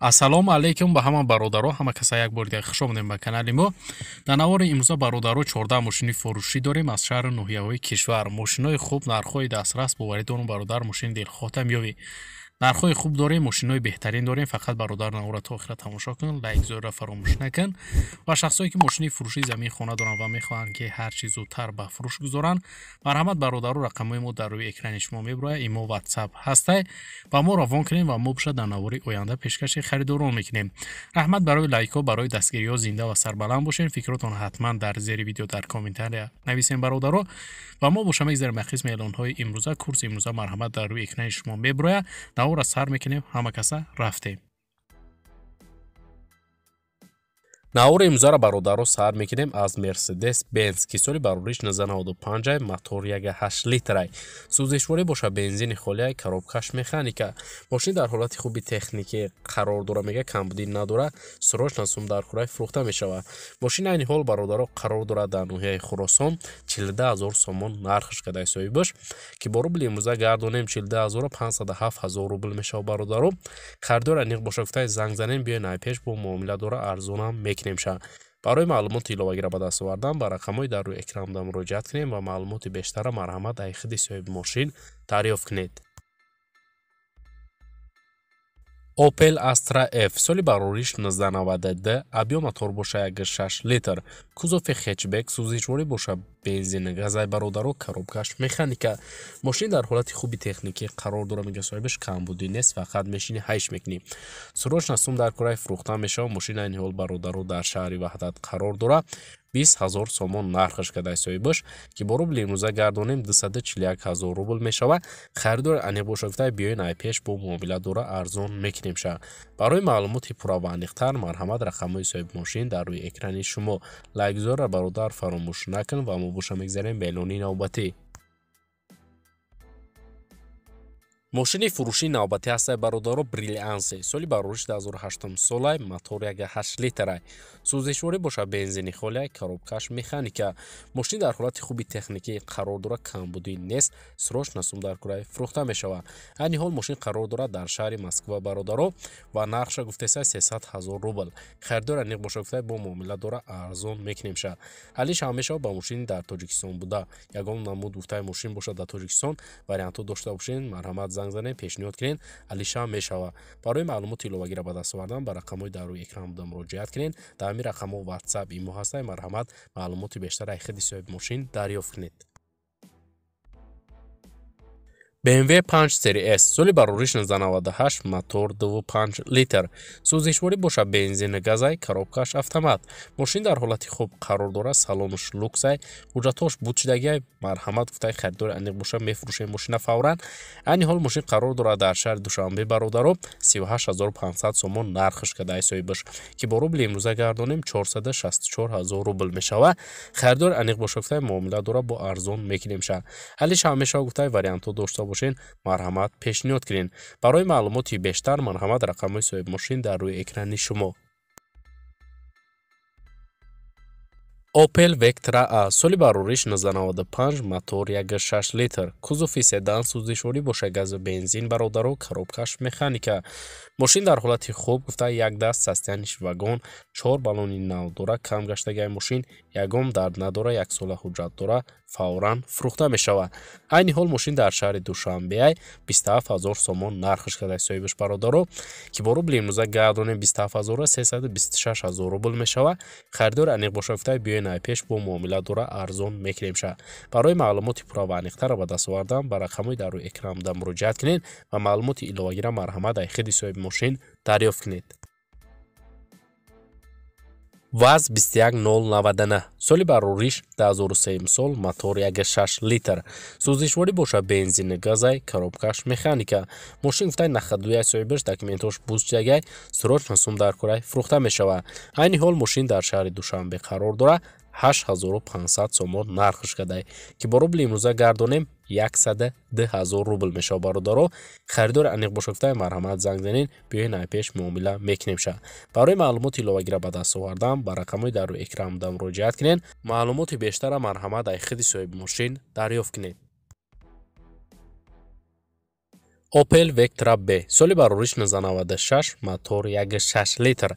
ассалому алайкум ба ҳама бародаро, ҳама каса як бор дига хуш омадем ба канали мо. Дар навори имрӯза бародаро 14 мошини фурӯшӣ дорем аз шаҳри ноҳияҳои кишвар. Мошинои хуб, нархҳои дастрас, боваридону бародар, мошини дилхоҳтам ёвӣ. Нархҳои хуб дорем, мошинои беҳтарин дорем. Фақат бародар навора то охира тамошо кун, лайк зӯра фаромӯш накун. Ва шахсое ки мошини фурӯшии замин хона доранд ва мехоҳанд ки ҳар чиз зудтар ба фурӯш гузоранд, марҳамат бародаро, рақамҳои мо дар рӯи экрани шумо мебурояд. Имо WhatsApp ҳастай. Ба мо равон кунем ва мо бошад дар навори оянда пешкаши харидорон мекунем. раҳмат барои лайкҳо, барои дастгириҳо зинда ва сарбаланд бошед. Фикротон ҳатман дар зери видео дар комментария нависем бародаро. ва мо бошам мегзарем ба қисми эълонҳои имрӯза. Курси имрӯза марҳамат дар рӯи экрани шумо мебурояд. навора сар мекунем, ҳама каса рафтем. навори имрӯзаро бародаро сар мекунем аз Mercedes Benz ки соли барориш 1995 мотор 1.8 литрай. сӯзишворӣ боша бензини холияй, коробкаш механика. мошин дар ҳолати хуби техникӣ қарор дора, мега камбудӣ надора, срочно сум дар хӯрай фурӯхта мешавад. мошин айни ҳол бародаро қарор дора дар ноҳияи Хуросон 42000 сомон нархаш кадай соҳибаш ки бо рубли имрӯза гардонем 42507 рубл мешавад бародаро. харидор аниқ боша гуфтай занг занем биёен айпеш бо муомила дора арзонам мекунемша. барои маълумоти иловагира ба даст овардан ба рақамҳои дар рӯи экранда муроҷиат кунем ва маълумоти бештара марҳамат дар худи соҳиби мошин дарёфт кунед. Opel Astra F соли барориш 1992, абъём мотор боша 1.6 литр, кузофи хетчбек, сӯзишворӣ боша бензин газай бародаро, коробкаш механика. мошин дар ҳолати хуби техникӣ қарор дора, мега соҳибаш камбудӣ нест, фақат мешини ҳайш мекунӣ. срочно сум дар кӯраи фурӯхта мешавад. мошин айни ҳол бародаро дар шаҳри Ваҳдат қарор дора, 20000 сомон нархаш кадай соҳибаш ки бо рубли имрӯза гардонем 241000 рубл мешавад. харидор аниқ боша гуфтай биёен айпеш бо муомила дора арзон мекунемша. барои маълумоти пурра ва аниқтар марҳамат рақамҳои соҳиби мошин дар рӯи экрани шумо. лайк зӯра бародар фаромӯш накун ва мо боша мегзарем ба эълони навбатӣ. мошини фурӯшии навбатӣ ҳастай бародаро Brilliance соли барориш 2008 солай, мотор 1.8 литрай. сӯзишворӣ боша бензини холияй, коробкаш механика. мошин дар ҳолати хуби техникӣ қарор дора, камбудӣ нест, срочно сум дар кӯраи фурӯхта мешавад. айни ҳол мошин қарор дора дар шаҳри Москва бародаро ва нархша гуфтесай 300000 рубл. харидор аниқ боша гуфтай бо муомила дора арзон мекунемша. ҳалиш ҳам мешавад ба мошини дар Тоҷикистон буда. ягон намуд гуфтай мошин боша дар Тоҷикистон вариантҳо дошта бошед, марҳамат занг занем, пешниҳод кунед, алиша мешавад. барои маълумоти иловагира ба даст овардан ба рақамҳои дар рӯи экран буда муроҷиат кунед. дар ҳамин рақамҳо WhatsApp, имо ҳастай. марҳамат маълумоти бештар аз худи соҳиби мошин дарёфт кунед. BMW 5 Series S соли барориш 1998, мотор 2.5 литр, сӯзишворӣ боша бензин газай, коробкаш автомат. мошин дар ҳолати хуб қарор дора, салонуш люксай, ҳуҷҷатҳош буд шудагиай. марҳамат гуфтай харидори аниқ боша мефурӯшем мошина фавран. айни ҳол мошин қарор дора дар шаҳри Душанбе бародаро 38500 сомон нархаш кадай соҳибаш ки бо рубли имрӯза гардонем 464000 рубл мешавад. харидор аниқ боша гуфтай муомила дора, бо арзон мекунемша. ҳалиш ҳам мешавад гуфтай вариантҳо дошта бошен, марҳамат пешниҳод кунед. барои маълумоти бештар марҳамат рақамҳои соҳиби мошин дар рӯи экрани шумо. Opel Vectra A соли барориш 1995, мотор 1.6 литр, кузофи седан, сӯзишворӣ боша газу бензин бародаро, коробкаш механика. мошин дар ҳолати хуб гуфта як даст састяниш вагон, 4 балони нав дора, кам гаштагиай мошин, ягон дард надора, 1 сола ҳуҷҷат дора, фавран фурӯхта мешавад. айни ҳол мошин дар шаҳри Душанбеай 27000 сомон нархаш кадай соҳибаш бародаро ки бо рубли имрӯза гардонем 2732000 рубл мешавад. харидор аниқ боша гуфтай биёен айпеш бо муомила дора арзон мекунемша. барои маълумоти пурра ва аниқтара ба даст овардан ба рақамҳои дар рӯи экран буда муроҷиат кунед ва маълумоти иловагира марҳамат дар худи соҳиби мошин дарёфт кунед. ВАЗ 21099 соли барориш 2003 сол, мотор 1.6 литр, сӯзишворӣ боша бензини газай, коробкаш механика. мошин гуфтай нахадуяй соҳибаш документош буз шудагиай, срочно сум дар кӯрай фурӯхта мешавад. айни ҳол мошин дар шаҳри Душанбе қарор дора, 8500 сомон нархаш кадай ки бо рубли имрӯза гардонем 102000 рубл мешавад бародаро. харидор аниқ боша гуфтай марҳамат занг занед, биёен айпеш муомила мекунемша. барои маълумоти иловагира ба даст овардан ба рақамҳои дар рӯи экран буда муроҷиат кунед. маълумоти бештара марҳамат дар худи соҳиби мошин дарёфт кунед. Opel Vectra B соли барориш 1996 мотор 1.6 литр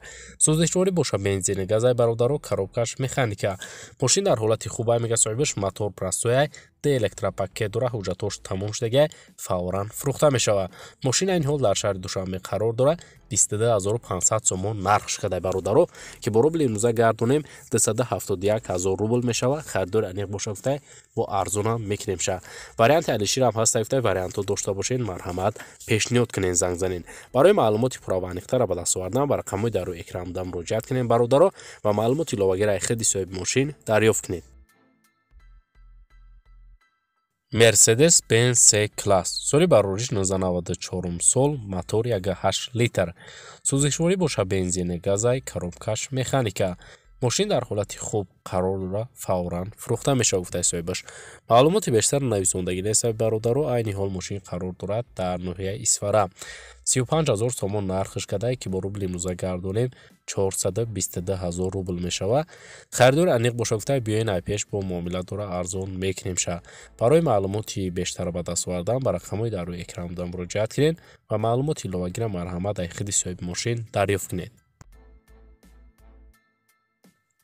сӯзишворӣ боша бензини газай бародаро коробкаш механика мошин дар ҳолати хубай мегасоҳибаш мотор прастояй де электропакет дора ҳуҷҷатош тамом шудагай фавран фурӯхта мешавад мошин айни ҳол дар шаҳри душанбе қарор дорад 22500 сомон нарх шудадай бародаро ки бо рубли имрӯза гардонем 271000 рубл мешавад харидори аниқ боша гуфтай бо арзонам мекунем ша варианти алиширам ҳаста гуфтай вариантҳо дошта бошед марҳамат пешниҳод кунен занг занен барои маълумоти пурра ва аниқтара ба даст овардан ба рақамҳои дар рӯи экран буда муроҷиат кунед бародаро ва маълумоти иловагиро хиди соҳиби мошин дарёфт кунед Mercedes-Benz C-Class соли барориш 1994 сол мотор 1.8 литр сӯзишворӣ боша бензини газай коробкаш механика мошин дар ҳолати хуб қарор дора фавран фурӯхта мешавад гуфтаи соҳибаш маълумоти бештар нависондагӣ несаби бародаро айни ҳол мошин қарор дорад дар ноҳияи исфара 35000 сомон нархиш кадай ки бо рубли имрӯза гардонем 422000 рубл мешавад харидори аниқ боша гуфтай биёен айпеш бо муомила дора арзон мекунем ша барои маълумоти бештар ба даст овардан ба рақамҳои дар рӯи экран буда муроҷиат кунед ва маълумоти иловагира марҳамат дар хиди соҳиби мошин дарёфт кунед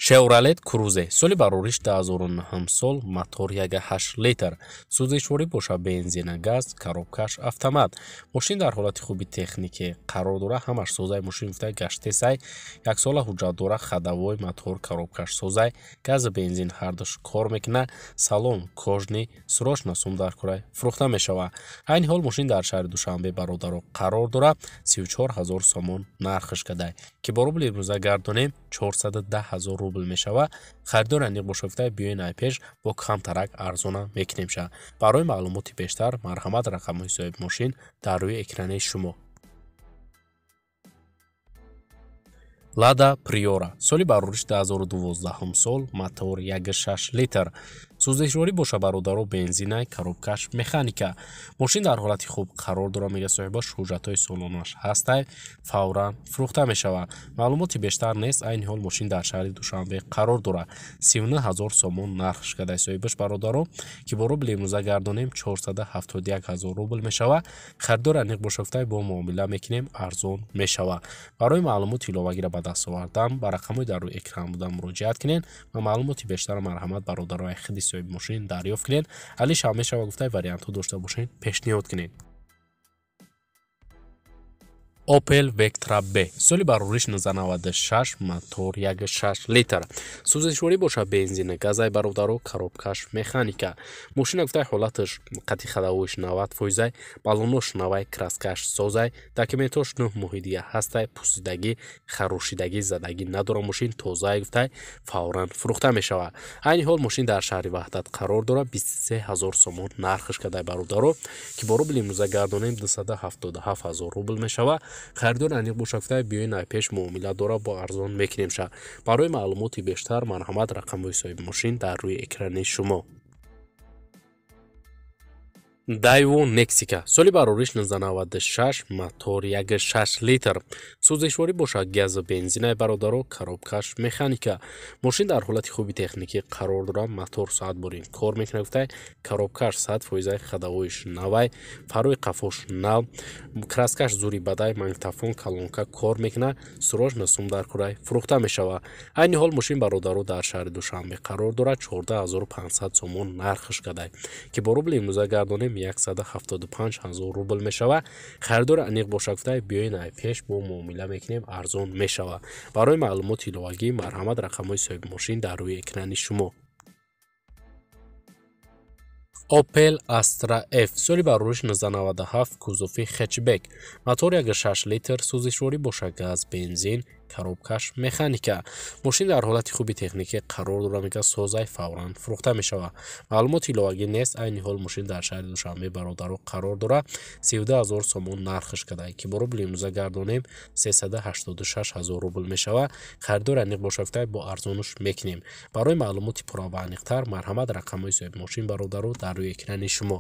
Chevrolet Cruze соли барориш 2009 сол мотор 1.8 литр сӯзишворӣ боша бензина газ коробкаш автомат мошин дар ҳолати хуби техникӣ қарор дора ҳамаш созаи мошин гуфта гаштесай яксола ҳуҷҷат дора хадавой мотор коробкаш созай гази бензин ҳардуш кор мекунад салон кожни сурош насум дар курай фурӯхта мешавад айни ҳол мошин дар шаҳри душанбе бародаро қарор дора 34000 сомон нархиш кадай ки бо рубли имрӯза гардонем 410000 рубл мешавад харидори аниқ боша гуфтай биёен айпеш бо камтарак арзона мекунем ша барои маълумоти бештар марҳамат рақамҳои соҳиби мошин дар рӯи экрани шумо Lada Priora соли барориш 2012 сол мотор 1.6 литр сӯзишворӣ боша бародаро бензинай коробкаш механика мошин дар ҳолати хуб қарор дора мега соҳибаш ҳуҷҷатҳои солонаш ҳастай фавран фурӯхта мешавад маълумоти бештар нест айни ҳол мошин дар шаҳри душанбе қарор дора 39000 сомон нархиш кадай соҳибаш бародаро ки бо рубли имрӯза гардонем 471000 рубл мешавад харидори аниқ боша гуфтай бо муомила мекунем арзон мешавад барои маълумоти иловагира ба даст овардан ба рақамҳои дар рӯи экран буда муроҷиат кунед ва маълумоти бештар марҳамат бародарои хиди соҳиби мошин дарёфт кунед алиша мешавад гуфтай вариантҳо дошта бошед пешниҳод кунед Opel Vectra B соли барориш 1996 мотор 1.6 литр сӯзишворӣ боша бензини газай бародаро коробкаш механика мошина гуфтай ҳолаташ қатъи хадавоиш 90%, баллонош навай краскаш созай документош 9 моҳи дига ҳастай пусидагӣ харошидагӣ задагӣ надора мошин тозаи гуфтай фавран фурӯхта мешавад айни ҳол мошин дар шаҳри ваҳдат қарор дора 23000 сомон нархиш кадай бародаро ки бо рубли имрӯза гардонем 277000 рубл мешавад харидори аниқ боша гуфтай биёен айпеш муомила дора бо арзон мекунем ша барои маълумоти бештар марҳамат рақамҳои соҳиби мошин дар рӯи экрани шумо Daewoo Nexika соли барориш 1996 мотор 1.6 литр сӯзишворӣ боша гази бензинай бародаро коробкаш механика мошин дар ҳолати хуби техникӣ қарор дора мотор соатборин кор мекунад гуфтай коробкаш 100% хадавоиш навай фарои қафош нав краскаш зури бадай магнитофон калонка кор мекунад сурош насум дар курай фурӯхта мешавад айни ҳол мошин бародаро дар шаҳри душанбе қарор дора 14500 сомон нархиш кадай ки бо рубли имрӯза гардонем 175000 рубл мешавад харидори аниқ боша гуфтай биёен айпеш бо муомила мекунем арзон мешавад барои маълумоти иловагӣ марҳамат рақамҳои соҳиби мошин дар рӯи экрани шумо Opel Astra F соли барориш 1997 кузофи хэтчбек мотор 1.6 литр сӯзишворӣ боша газ бензин коробкаш механика мошин дар ҳолати хуби техникӣ қарор дора мега созай фавран фурӯхта мешавад маълумоти иловагӣ нест айни ҳол мошин дар шаҳри душанбе бародаро қарор дора 32000 сомон нархиш кадай ки бо рубли имрӯза гардонем 386000 рубл мешавад харидори аниқ боша гуфтай бо арзонуш мекунем барои маълумоти пурра ва аниқтар марҳамат рақамҳои соҳиби мошин бародаро дар рӯи экрани шумо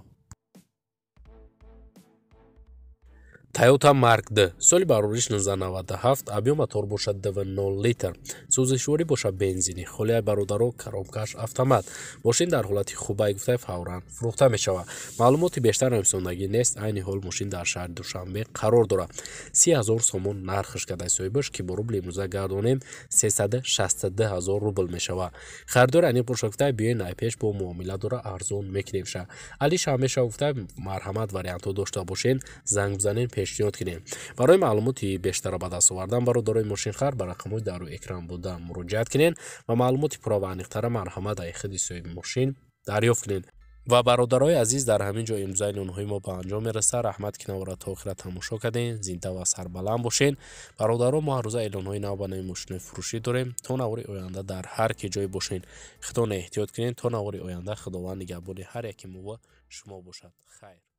Toyota Mark D соли барориш 1997 объем мотор бошад 2.0 литр, сӯзишворӣ бошад бензинӣ, холияи бародаро коробкааш автомат. Мошин дар ҳолати хубаи гуфтаи фавран фурӯхта мешавад. Маълумоти бештар рамсондагӣ нест. Айни ҳол мошин дар шаҳри Душанбе қарор дорад. 30,000 сомон нархаш кадаи соҳибаш ки бо рубли имрӯза гардонем 362,000 рубл мешавад. Харидор анин пурша гуфтаи биёи найпеш бо муомила дора арзон мекунемша. Алиш ҳамеша гуфтаи марҳамат вариантҳо дошта бошен занг бизанен пешниҳод кунем. Барои маълумоти бештар ба даст овардан бародарои мошинхар ба рақамҳои дар рӯи экран буда муроҷиат кунен ва маълумоти пурра ва аниқтара марҳамат дар ихтиёри соҳиби мошин дарёфт кунен. ва бародарои азиз, дар ҳамин ҷо имрӯза эълонҳои мо ба анҷом мерасад. раҳмат ки навора то охира тамошо кардем. зинда ва сарбаланд бошен. бародаро, мо ҳар рӯза эълонҳои нав ба нави мошинои фурӯшӣ дорем. то навори оянда дар ҳар ки ҷой бошен худтон эҳтиёт кунед. то навори оянда худованд нигаҳбони ҳар яки мо ва шумо бошад. хайр.